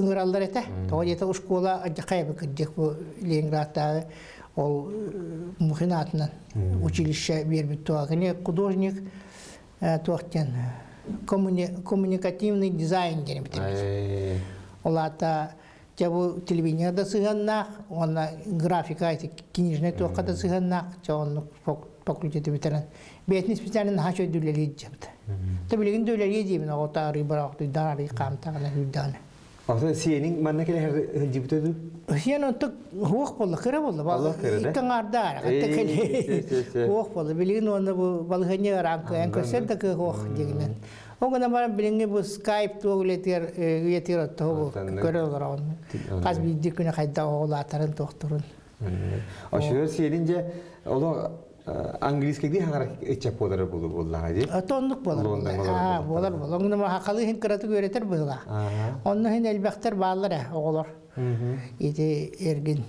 ұңыралдар еті. Тоғы еті ұшқола ажақайбы күддек бұл Ленинградтағы ол Мухинатынан училище бербіт туағыне художник туақтен коммуникативный дизайн дені бітірбіт. Олата bu televizyonda sığınnak, ona grafika eti kinijne tuğda sığınnak, çoğunluk fakültede bitiren. Beytiniz bitirenin ha şöyle dülleri diyeceğim. Tabii ligin dülleri diyeceğim, o tarihi bıraktı, darı kamtağına hüddane. Aslında siyenin bana kere her cibtedu? Siyen ontuk huğuk bolu, kıra bolu. Allah kıra da? İkan ardar, hatta kele huğuk bolu. Bilgin onda bu balıkhanı rankı, en köşede de huğuk diyeceğim. Ona bana bilinge bu Skype tuğuletir otuğu görüyorlar onu. Kaz bir dikine kayda oğulatarın doktorun. Aşırı senince ola İngilizce değil hangi içecek oları bulurlar hadi. Tonluk bolar. Bolar. Onu ma hakalı hin kıratı öğretir böyle. Onu hin elbekter bağlar oğlar. İti ergin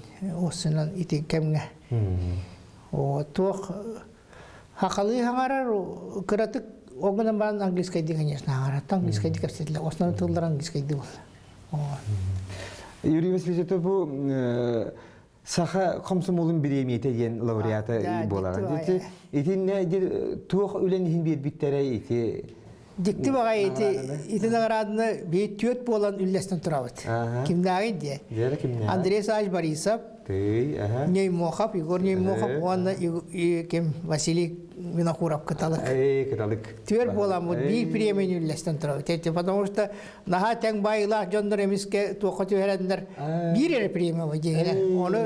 olsunun iti kemge. O tuğ hakalı hangarar kıratı oğlan bana İngilizce değil geçna hangarar. İngilizce kapsaydı. Osmanlı tığlar İngilizce değil. Yuri Vasiliy bu Saha komsomolun birimiyete yen laureata bolar. İti ne tuğ ölen bir bittere iti. Dikti baga iti nagaradını bir tüyöt bolan üllesten turavat. Kimdağın diye. Andrei Saj Borisov. Ney Mokhab, Igor Ney Mokhab, onda kim Vasiliy Vinokurov katalık. Tüyöt bolan bu bir priyemen üllesten turavat. Потому что naha ten bayılah jondur emiske tuğatı verenler bir yere priyemen var. Onu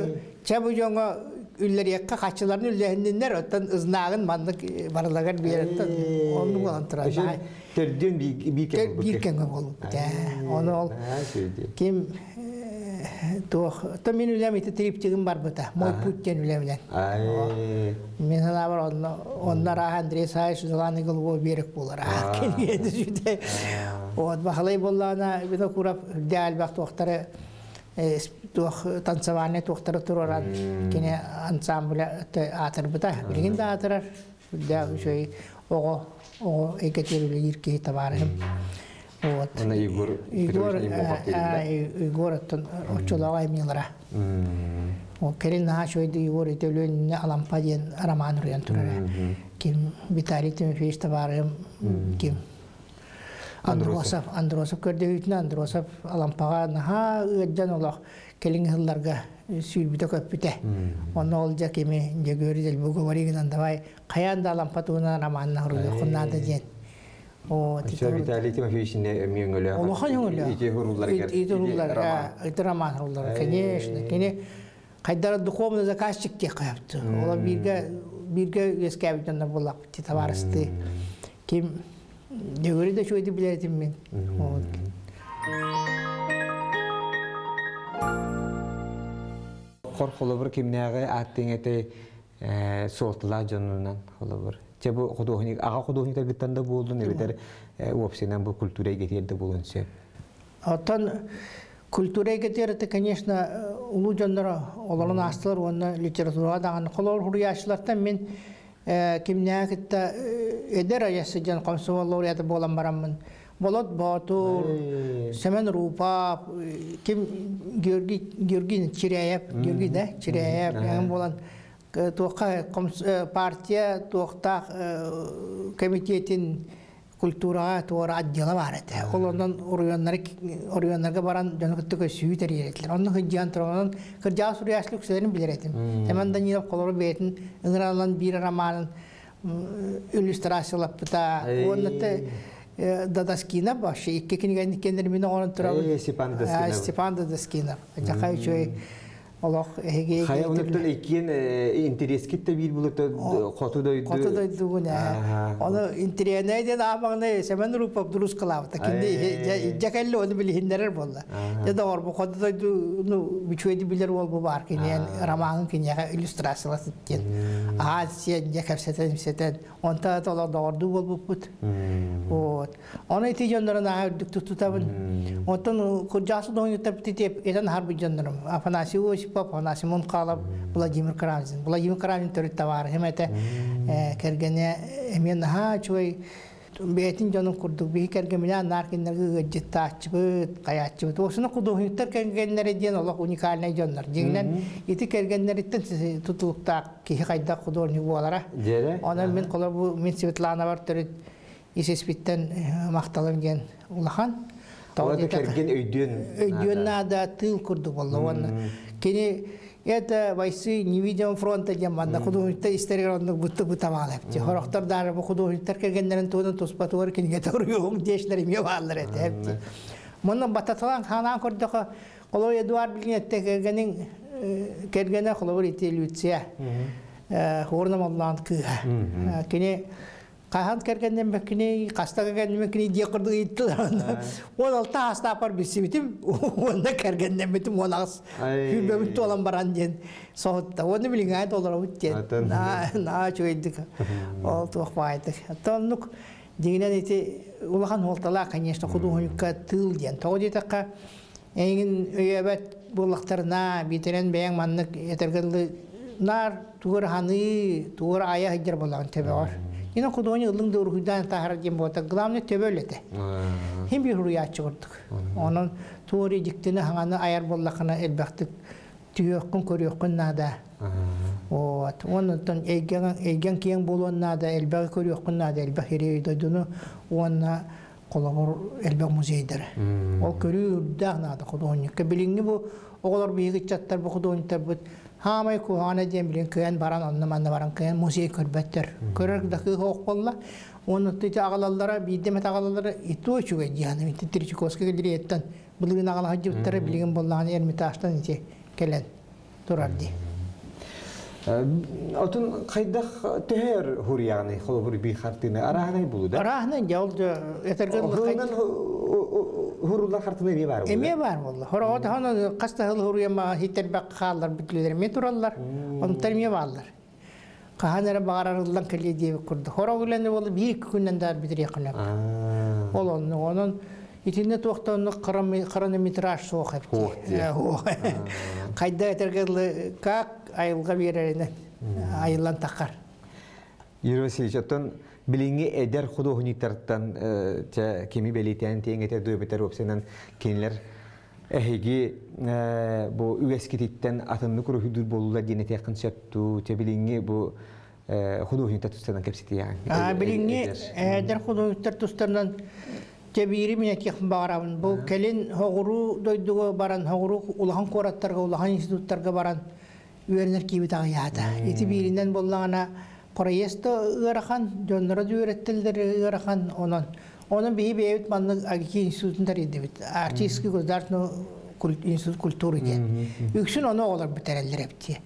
çabuconga ülleri yakka kaçıların üllehindiler otan ıznağın mandık barılagan bir yere onu bulantıran. Terdiğin bir kenge bolu. Onu ol kim tamin ülemite tripçigin var bata. Moy putken ülemilen. Mesela var onlar Andrei Saj Zolani golu berek bolar. Keniyedi jüde. O bahalay bollana bir de kurap değal bak doktora tansavanne doktora turan kine ensemble teatr bata. Bilgin de atrar. Da şey o ekatürlü yirki tabarım. Ona Igor oçolağa emilara. O kerin ha şöyle Igor itölün alampa diyen araman ruyan turara. Kim bitalitim fiş tabarım kim Androsov kördüğütün Androsov alampağa naha ödden olaq kelin hıllarga sülbüte köpüte. Onu olacak kimi görüzel bu govariginan davay kayan da alampa tuğuna aramanna ruyan kunnada diyen. O vitalitim afişinde miyengöle. Allah'ın yolu. İki hurullar ger. İki hurullar. Raman hurullar. Kene kaydara duhovna zakazчик ke yaptı. Ola birge eskavitten de bulak titavarstı. Kim devri de şöyle biletim ben. Korkulu bir kimnege attığete soğutlar canından olabilir. Bu kuduhnik, ağa kuduhnikler gittan da buldun, evet opsiyon bu kültüre getirdi bulunsa. Atan kültüre getirdi, конечно, ulu canlara olan hastalar, onun literatürada dağın kolor huryaşlardan men kimneye gitti eder ayası can komşu laureatı bolan baramın. Bolot Batur, Semen Rupa, kim Georgi Çireyev, yani bolan Tuğka partiya tuğta komitetin kultura tuğra adjala vardı. Ondan oryanlarga baran canıktık süyü teriyetler. Onun hıccan tuğanın kırca suriyaslık sözlerini biliretim. Hemen de yine kolları beytin, ıngıralan bir ramanın illüstrasyolar pıta. Onun da Dadaskina başı. İki kendini onun tuğra. Stepan Dadaskina. Acayip şey. Allah hege. Hayır, onu da ikiyen interes kitle bir bulup da kotu doydu bu ne? Onu interiye neydi ama ne? Semen Rupa durus kalavta. Kendi cakelli onu bile hinderer bolla. Ya da orbu kotu doydu nu biçuedi bilir ol bu var ki yani ramanın ki ya illüstrasyoner etken. Ah sen cakep seten onta tola doğru bol bu put. O onu iticanlarına tututabın. Ondan kurcası doğru taptip eden harbi canlarım. Afanasi o Papa Simon Kalab Vladimir Karamzin. Vladimir Karamzin törütte var. Hemete kergene emin ha çoy betin canım kurduk. Bir kergemine narkinler gıcıtta açıbı kayatçıbı. Osuna kudu hütter kergenler diyen Allah unikalne canlar. Cingen iti kergenler itten tutulukta ki kayda kudu onu bu alara. Ona min kola bu min Svetlana var törüt isespitten maktalım gen ulahan. Orada kergen öydün nada tıl kurduk vallahi. Kini это вайсы не видим фронта jamanda художник истериондук бутта маалапчы. Хорохтор дары бу художниктер келгендерин туунун туспатуар кинге торуюм дешлер эме баалар этепти. Муну бататалан ханан көрдүк. Коло Эдуард билгенетте келгене коло ителүция. Хорнам Аллаан кыга. Кини Kahan kerkenden bekini, kasta kerkenden bekini diye kurdu gitti. On altı hasta yapar birisi bitim. Onda kerkenden bitim onas. Hübemit olan baran diyen. Sohutta. Onu bilin gayet olur bitti. Na çoğuydduk. Oltu vakfaydık. Hatta onluk dinen eti ulakan holtala kanyesta kudu hoyukka tıl diyen. Toğdi takka engin öybet bullaktarına bitiren beyan manlık yetergeli nar tuğur hanı tuğur aya hıcır bulan tebe var. Yine kuduğunu ılın doğru hüdan tahar diyen boğda gılamını tebe öyledi. Hem bir hürriyat çıkırdık. Onun tuğur ediktini hanını ayar bullakına elbaktık. Tüyokkun körüyokkun nada. Ondan eygen kiyen buluan nada elbak körüyokkun nada elbak heriyi doydunu ona kolabor elbak muzeydir. O körüyü dağ nada kuduğunu. Bilingi bu oğlar büyük çatlar bu kuduğunu tabi hamay kuhana diyen bilin köyen baran anlamanla baran köyen muzey körbettir. Körür dakika hoqbolla onu tüte ağalallara bidemet ağalallara itu uçuga cihanı titiri çikoska geliri etten bilgin ağal hacı bittere bilgin bollağını ermitaştan ite gelen durardı. Otun kaydak teher huriyani xolo huri bi xartine arahanay bulu da. Arahanay jawldu etergel Hurundan hurullar xartine ne var? Eme var valla. Hora da hana qasta hıl huriyama hiter bak xallar bitliler me turallar. On termiye varlar. Kahanara bağararıldan kaliye diye kurdu. Hora ulanı valla bir günden dar bitir yakınlar. Onun İçinde toxtanı kronometraj soğuk hepti. Kayda etergeli kak ayılga birerine ayılan takar. Yürüsü çatın bilingi eder xudo hunitartan kimi belirten tiyengete dövbeter opsiyonan kendiler ehegi bu üeskititten atınlı kuru hüdür bolula dinete yakın çaptu te bilingi bu xudo hunitar tustanan kapsiti yani. Bilingi eder xudo hunitar tustanan Tebiri minyak yakın bağıran. Bu kelin hoğuru doyduğu baran, hoğuru ulahan koratlarga, ulahan institutlarga baran üyerler gibi dağıyada. Eti birinden bollağına proyesto ırakan, dönlere de ürettiler ırakan onun. Onun bir evet manlık agiki institutlar edibit. Artistik gözdartno institut kulturu diye. Yüksün onu olur bitereller hepti.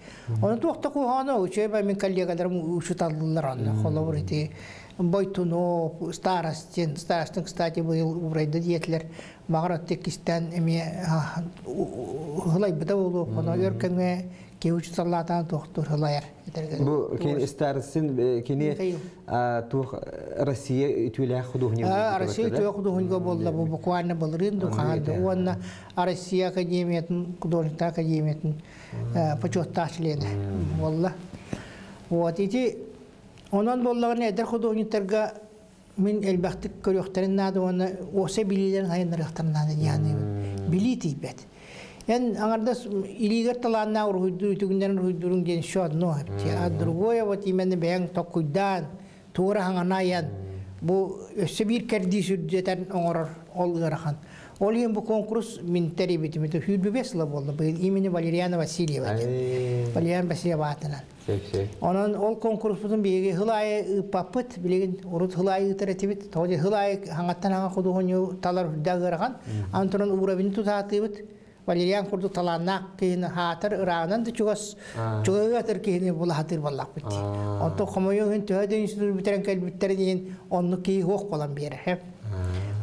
Onu tohta kuhana uçuyor. Ben min kalliye kadar uçutallılar onu. Kolabur eti. Boytuno, starostın kstati bu yıl burayda diyetler. Mağarat tekisten emiye hılay bıda olu. Ona örkenge kevuç sallatan doktor hılayar. Bu ken starostın keni tuh Rusya ütüyle xuduhni. Rusya ütüyle xuduhni bolla bu kuanna balırın dukandı. Ona Rusya akademiyetin kudorita akademiyetin paçotaşlığına. Valla. O iti Onun bollağını eder xuduhunitlerga min elbaqtık körüqterin nadı ona osa bililerin hayınları ıqtarın nadı yani bili tibet. Yani anarda iliger talanna uyduğunların uydurun gen şu adı no hepti. Adrugoya vati mende beyan tokuydan tuğra hanganayan bu öse bir kerdi sürdeten onar olgarahan. Olayın bu konkurs min teribiti mit hüdü besla boldu. Bu imini Valeriana Vasilyeva. Valeriana Vasilyeva atınan. Onun ol konkursun bir hılay papıt bilgin urut hılay teretibit. Toje hılay hangattan hanga kuduhunyu talar dağıragan. Antron uğrabini tutatibit. Valerian kurdu talannak kehin hatır ıranan da çugas çugatır kehin bula hatır ballak bitti. Onto kamuyu hin tühede institut bitiren kelbitleri diyen onlu ki hoq olan bir yer hep.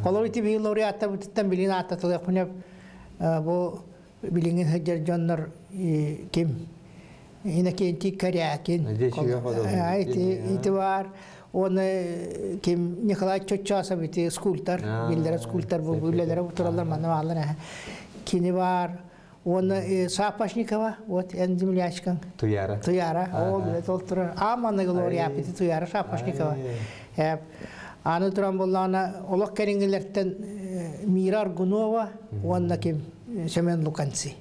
Koloriti bir laureata bititten bilin atatılıyor bu bilinin hıcar canlar kim yine kenti karyakin itibar onu kim Nikolay Çoçasa biti skulptar bildere skulptar bu billere oturarlar manavalar kini var onu Sapaşnikova ot enzimli aşkın Tuyara o bile tolturar amanı gloria biti Tuyara Sapaşnikova hep Anı duran bollağına olak keringilerden Mirar Gunova onunla kim Semen Lukansi.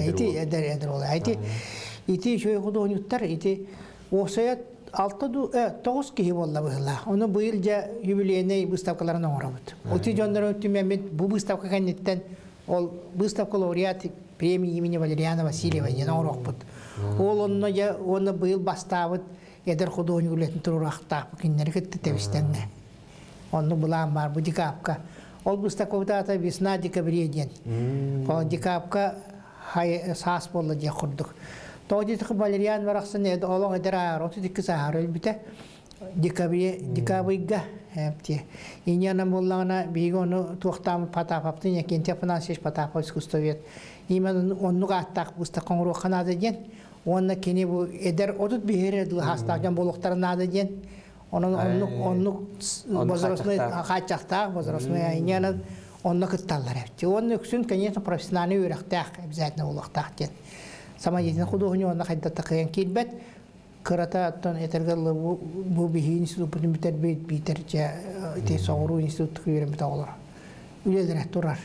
İti eder olay. İti şöyle kudu oynutlar. İti osaya 9 kişi bolla bıhla. Onu bu yılca jubileyene bu stavkalarına uğramıştı. Oti jonların ötümü bu stavka kanitten bu stavka laureat premi imini Valeriana Vasilyeva yana uğramıştı. Onunla ya onu bu yıl bastavıt eder kudu oynuletin tururaqta bu günleri gitti tevistenne. Onu bulan var bu dikapka. Ol bu stakovda visna dikabiriyeden. O dikapka sas bolla diye kurduk. Toğdi tıkı Valerian varaqsın edi olon eder ayar. Otu dikki sahar elbite. декабрьга хепти. Иньяна боллана бигону туохтам патапаптын якенте финансиш патапа искусствовед. Именно оннуга аттак бустакон рухана деген. Онна кени бу эдер одут бихере дыл хастаган болуктарына деген. Оннук возрастной хачахтак возрастной иньяна онна кытталлар хепти. Онны күсүн конечно профессиональный үрактак обязательно болуктак ген. Сама жетин художник онна кайдатта кыян килбет. Кырата аттан этергеллы бу бихи институт битер битерче те соору институт күйрем тагылар. Үлелер турар.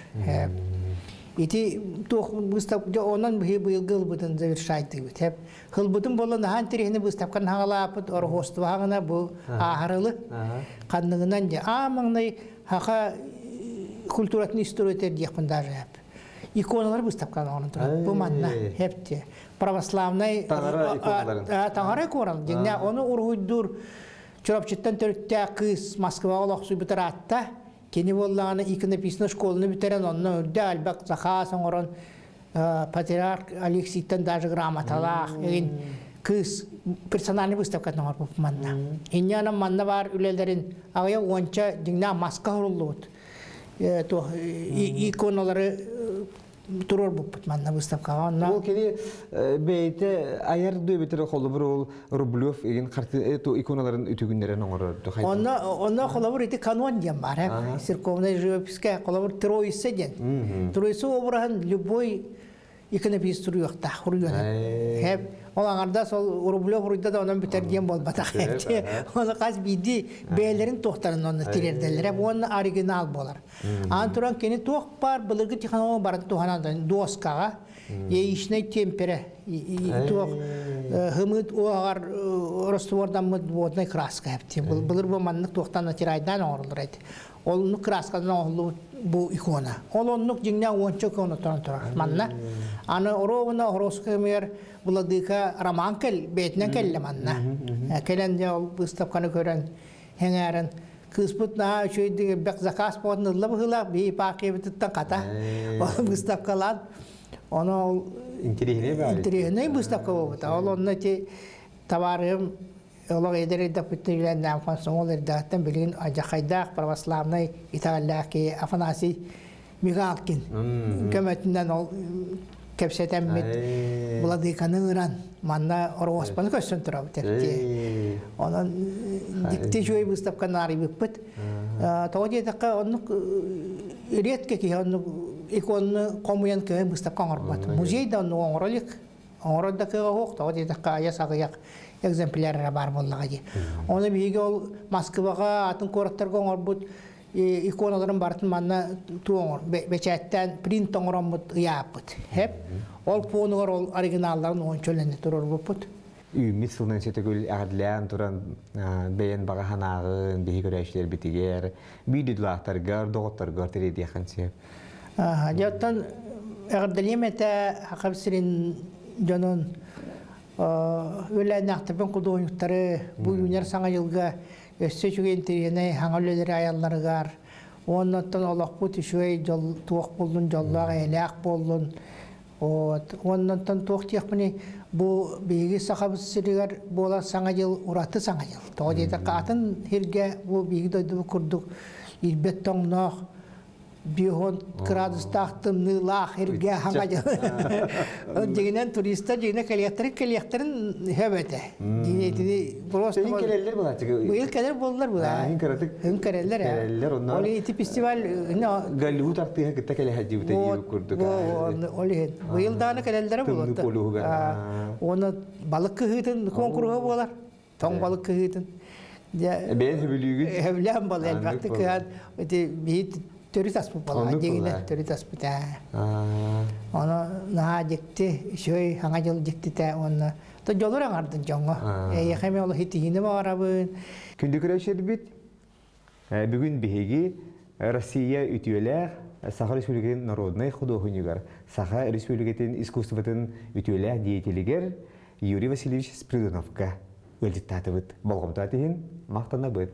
Ити тох бустап онан бихи быйылгыл бутын завершайды бит. Хеп хылбутун болон хан терехне бустапкан хагалапыт орхосту хагына бу ахарылы. Кандыгынан же амаңнай хака культуратны история дияпын даже хеп. Иконалар бустапкан онун турар. Бу манна хепте. Православный таңары корал. Дегне оны ургуйдур чорапчыттан төрттә кыз Москвага лохсу битер атта. Кени болланы иконописный школаны битерен онны үрдә албак захасын орон патриарх Алексийтан даже грамоталах. Кыз персональный выставканы орбуп манна. Иньяна манна бар үлелерин агая онча дегне маска хоруллут. Иконалары турор буппут манна выставкага. Ол кени бейте аяр дөбетер холобур ол Рублев еген карты иконаларын үтүгүннерен оңор. Онна холобур ити канон дем бар. Церковная живописка холобур Троица ден. Троица обрахан любой иконопис туруякта хуруяна. Хеп олаңарда сол Рублев уруда да онан битер дем болбата. Оны каз биди бейлерин тохтарын онны тирерделер. Онны оригинал болар. Антуран кени тох бар былыргы тиханова барын туханан доскага ишней темпере тох хымыт оагар роствордан мыт водной краска хепти. Былыр бу маннык тохтан тирайдан оңрулар айт. Олну краскадан оңрулу бу икона. Ол оннук жиңне ончо икона турар. Манна аны оровна ороскемер буладыка романкел бетнен келле манна. Келенде ол выставканы көрөн хеңерен кыспыт на шөйдү бек заказ подны лабыла би паке биттен ката. Ол выставкалар оны интересный выставка болот. Ол онны те товарым олар эдери да биттен нам консумолер даттан билин ажакайдак православный италияки Афанасий Мигалкин. Көмөтүнөн ол кепсетен мит буладыканы ыран манна ороспаны көсөн турабы тепти. Онан дикти жой выставканы арыбыппыт. Тоди такка онну редке ки онну иконны комуян кö выставканы арбат. Музейда онну оңролик. Оңродда кö хок тоди такка ясагыяк экземпляры бар боллагы. Оны биге ол Москвага атын кораттарга оңрбут иконаларын бартын манна туоңор бечаттан принт оңромут яапыт. Хеп ол понугар ол оригиналларын ончолене турор бупут. Үмит сылнан сетегül әгәдлән туран бәян бага ханагын бихи көрәшләр битигәр бидүдлахтаргар доготтаргар тереди хансе. Жаттан әгәдлемәтә хакыбсырин җанон өләнәктәбен кудоюктары бу юнер саңа елга өссө чүген тирене хаңалөлөр аялларыгар оннан олоқпут үшөй жол туох болдун жоллага элек болдун оннан туох тиякмыни бу биги сахабысырыгар бола саңа жыл ураты саңа жыл тоодета катын хирге бу биги дойду курдук илбет тоңнох 200 градустахтым нылах хирге хаңа жыл дегенен туристтар дегене келектерин хебете дегенетини просто келелер була быйыл келер болдулар була келелер ол ити фестиваль Голливуд артыга китте келе хаҗибите юк курдук ол быйыл даны келелер болот оны балык кыһытын конкурга болар тоң балык кыһытын бен хөбүлүгү хевлем бол элбакты кыһат эти бит төрүтас бала дегене төрүтас бита оны на жекти шөй хаңа жыл жекти та оны то жолор аңардын жоңго яхеме ол хитине барабын күндү көрөшөр бит бүгүн биһиги Россия үтүөлөр Саха Республикатын народный художникер Саха Республикатын искусствотын үтүөлөр деятелигер Юрий Васильевич Спиридоновка өлтүттатыбыт болгомтатыгын мактанабыт.